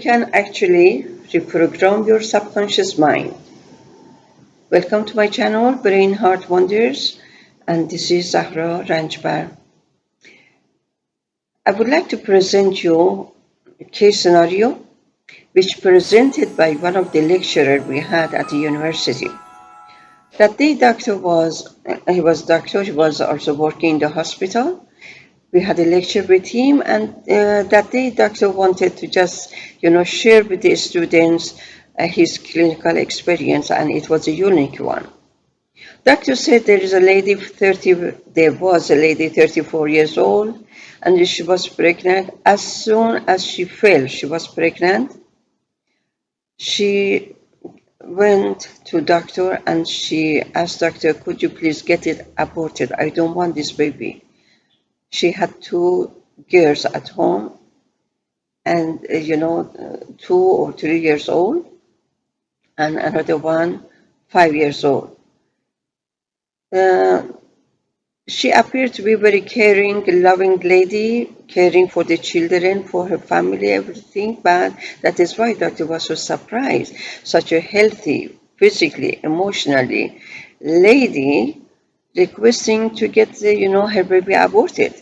can actually reprogram your subconscious mind. Welcome to my channel, Brain Heart Wonders, and this is Zahra Ranjbar. I would like to present you a case scenario which presented by one of the lecturers we had at the university. That day, he was also working in the hospital. We had a lecture with him, and that day, doctor wanted to just, share with the students his clinical experience, and it was a unique one. Doctor said there was a lady 34 years old, and she was pregnant. As soon as she felt she was pregnant, she went to doctor and she asked doctor, could you please get it aborted? I don't want this baby. She had two girls at home and, 2 or 3 years old, and another one 5 years old. She appeared to be very caring, loving lady, caring for the children, for her family, everything. But that is why doctor was so surprised. Such a healthy, physically, emotionally lady requesting to get her baby aborted.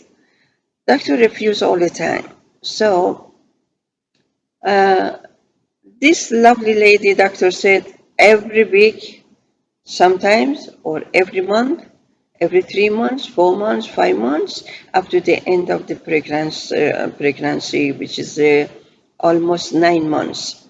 Doctor refused all the time. So this lovely lady, doctor said, every week, sometimes, or every month, every 3 months, 4 months, 5 months, up to the end of the pregnancy, which is almost 9 months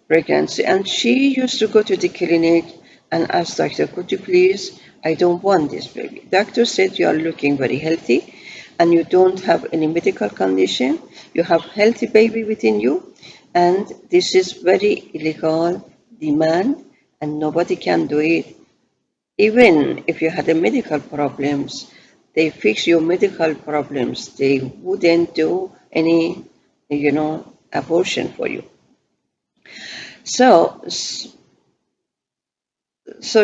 pregnancy. And she used to go to the clinic and ask doctor, could you please, I don't want this baby. Doctor said, you are looking very healthy and you don't have any medical condition. You have healthy baby within you, and this is very illegal demand and nobody can do it. Even if you had a medical problems, they fix your medical problems. They wouldn't do any, abortion for you. So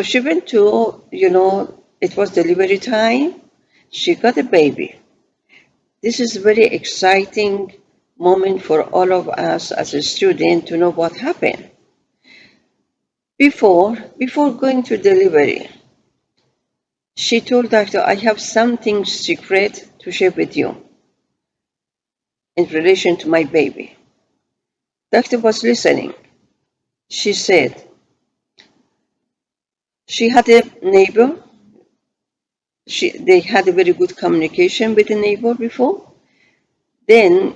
she went to, it was delivery time. She got a baby. This is a very exciting moment for all of us as a student to know what happened. Before going to delivery, she told doctor, I have something secret to share with you in relation to my baby. Doctor was listening. She said, she had a neighbor. They had a very good communication with the neighbor before. Then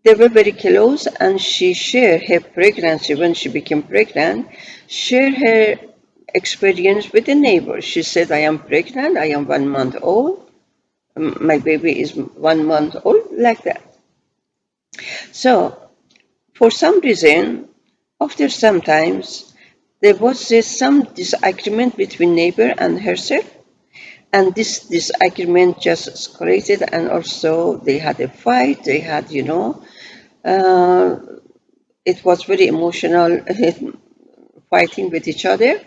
they were very close, and she shared her pregnancy when she became pregnant, shared her experience with the neighbor. She said, I am pregnant, I am 1 month old, my baby is 1 month old, like that. So, for some reason, after some times, there was some disagreement between neighbor and herself, and this disagreement just escalated, and also they had a fight. They had, it was very emotional fighting with each other.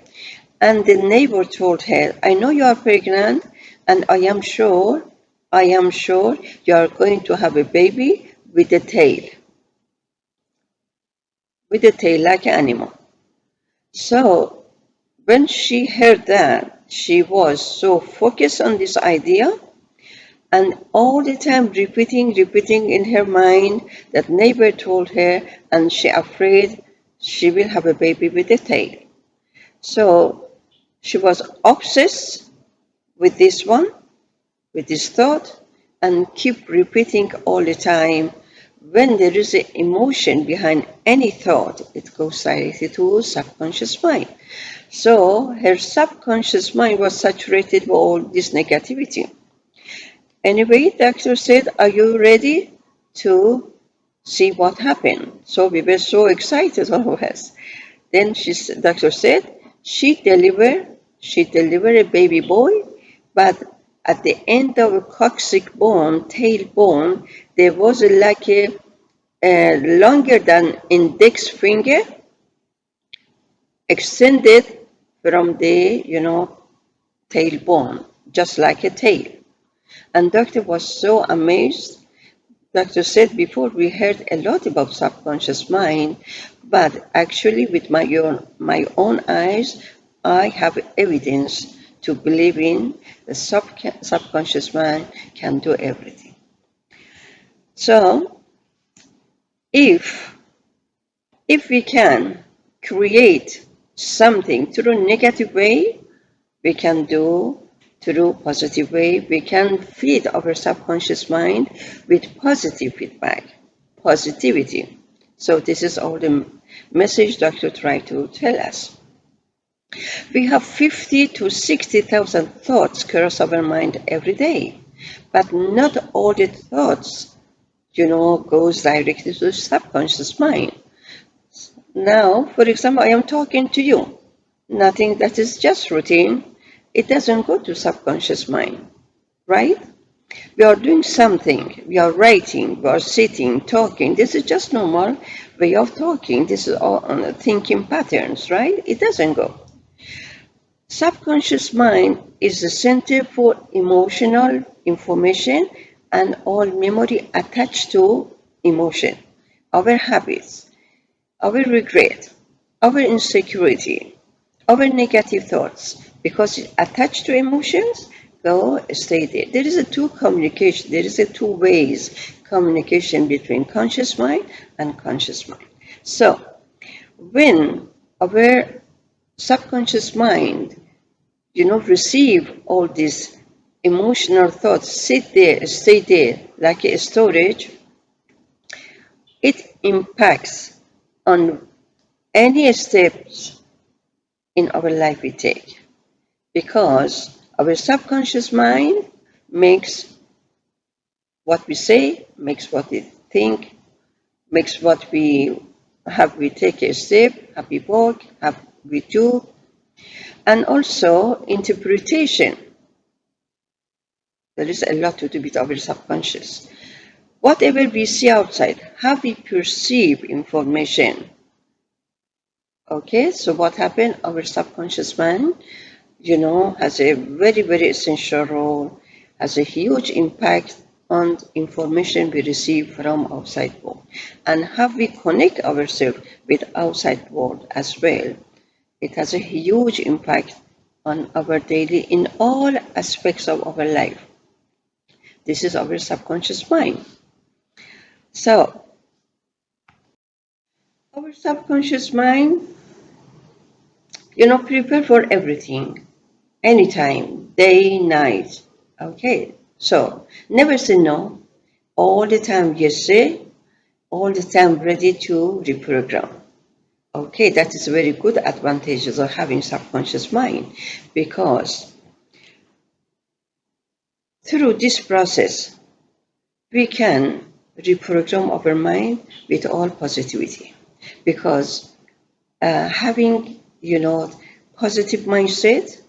And the neighbor told her, I know you are pregnant, and I am sure you are going to have a baby with a tail like an animal. So when she heard that, she was so focused on this idea, and all the time repeating in her mind that neighbor told her, and she afraid she will have a baby with a tail. So she was obsessed with this thought, and keep repeating all the time. When there is an emotion behind any thought, it goes directly to subconscious mind. So her subconscious mind was saturated with all this negativity. Anyway, doctor said, are you ready to see what happened? So we were so excited, all of us. Then doctor said, she delivered a baby boy, but at the end of a coccyx bone, tail bone, there was like a longer than index finger extended from the, tailbone, just like a tail. And doctor was so amazed. Doctor said before, we heard a lot about subconscious mind, but actually with my own eyes, I have evidence to believe in the subconscious mind can do everything. So if if we can create something through negative way, we can do through positive way. We can feed our subconscious mind with positive feedback, positivity. So this is all the message doctor tried to tell us. We have 50 to 60,000 thoughts cross our mind every day, but not all the thoughts, goes directly to the subconscious mind. Now, for example, I am talking to you. Nothing that is just routine. It doesn't go to subconscious mind, right? We are doing something. We are writing. We are sitting, talking. This is just normal way of talking. This is all thinking patterns, right? It doesn't go. Subconscious mind is the center for emotional information and all memory attached to emotion, our habits, our regret, our insecurity, our negative thoughts, because it's attached to emotions, go stay there. There is a two communication, there is a two ways communication between conscious mind and conscious mind. So when our subconscious mind, receive all these emotional thoughts, sit there, stay there like a storage, it impacts on any steps in our life we take, because our subconscious mind makes what we say, makes what we think, makes what we have we take a step, have we walk, have we do, and also interpretation. There is a lot to do with our subconscious. Whatever we see outside, how we perceive information. Okay, so what happened? Our subconscious mind, has a very, very essential role, has a huge impact on information we receive from outside world, and how we connect ourselves with outside world as well. It has a huge impact on our daily, in all aspects of our life. This is our subconscious mind. So our subconscious mind, prepare for everything, anytime, day, night. Okay, so never say no. All the time yes say, all the time ready to reprogram. Okay, that is very good advantages of having subconscious mind, because through this process we can reprogram our mind with all positivity, because having positive mindset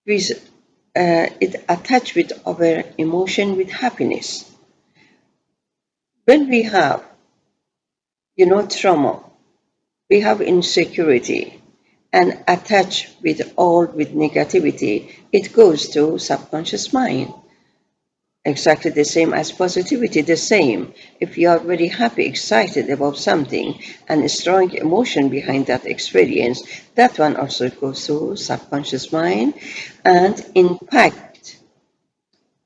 with it attached with our emotion with happiness. When we have trauma, we have insecurity, and attached with negativity, it goes to subconscious mind. Exactly the same as positivity, the same. If you are very happy, excited about something, and a strong emotion behind that experience, that one also goes to subconscious mind and impact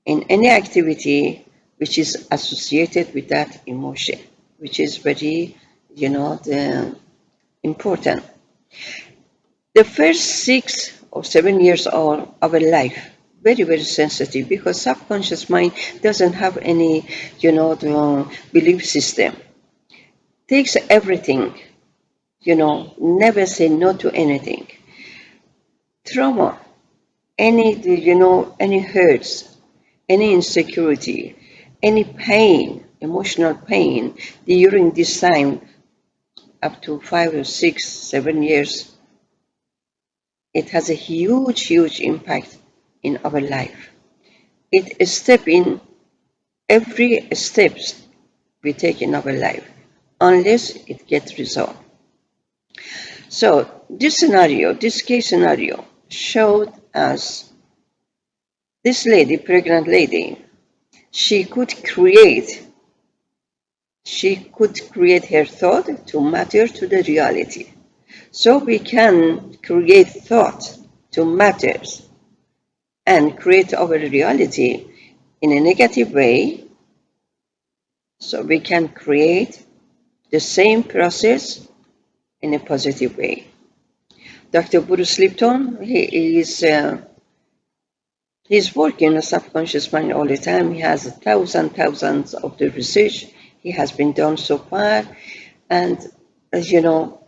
in any activity which is associated with that emotion, which is very, important. The first 6 or 7 years of our life, very, very sensitive, because subconscious mind doesn't have any, the belief system. Takes everything, never say no to anything. Trauma, any hurts, any insecurity, any pain, emotional pain during this time, up to 5 or 6, 7 years, it has a huge, huge impact in our life. It step in every steps we take in our life, unless it gets resolved. So this case scenario, showed us this lady, pregnant lady, She could create. She could create her thought to matter to the reality. So we can create thought to matter and create our reality in a negative way. So we can create the same process in a positive way. Dr. Bruce Lipton, he's working on subconscious mind all the time. He has thousands of the research he has been done so far. And as you know,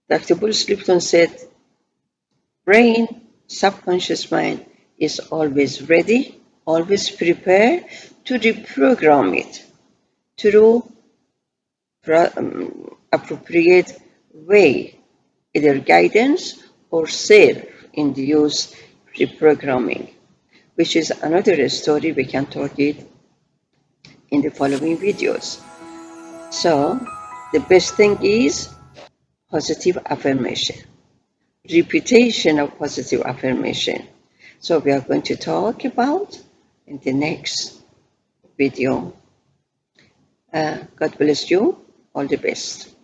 Dr. Bruce Lipton said, brain, subconscious mind is always ready, always prepared to reprogram it through appropriate way, either guidance or self-induced reprogramming, which is another story. We can talk it in the following videos. So the best thing is positive affirmation, repetition of positive affirmation. So we are going to talk about in the next video. God bless you. All the best.